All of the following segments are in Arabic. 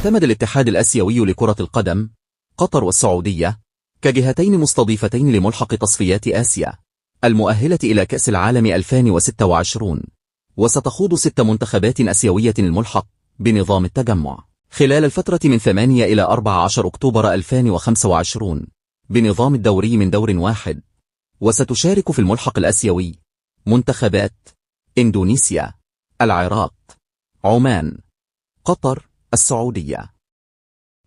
اعتمد الاتحاد الآسيوي لكرة القدم قطر والسعودية كجهتين مستضيفتين لملحق تصفيات آسيا المؤهلة إلى كأس العالم 2026، وستخوض 6 منتخبات آسيوية الملحق بنظام التجمع خلال الفترة من 8 إلى 14 أكتوبر 2025 بنظام الدوري من دور واحد. وستشارك في الملحق الآسيوي منتخبات إندونيسيا، العراق، عمان، قطر، السعودية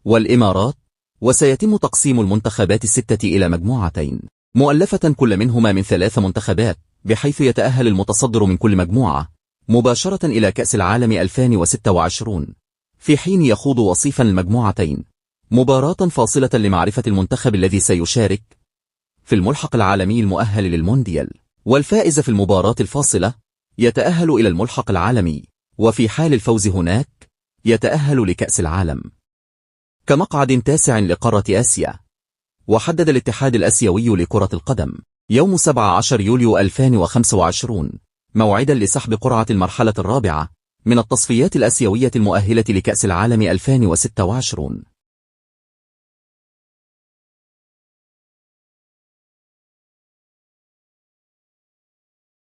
والإمارات. وسيتم تقسيم المنتخبات الستة إلى مجموعتين مؤلفة كل منهما من 3 منتخبات، بحيث يتأهل المتصدر من كل مجموعة مباشرة إلى كأس العالم 2026، في حين يخوض وصيفا المجموعتين مباراة فاصلة لمعرفة المنتخب الذي سيشارك في الملحق العالمي المؤهل للمونديال، والفائز في المباراة الفاصلة يتأهل إلى الملحق العالمي، وفي حال الفوز هناك يتأهل لكأس العالم كمقعد 9 لقارة آسيا. وحدد الاتحاد الآسيوي لكرة القدم يوم 17 يوليو 2025 موعدا لسحب قرعة المرحلة الرابعة من التصفيات الآسيوية المؤهلة لكأس العالم 2026.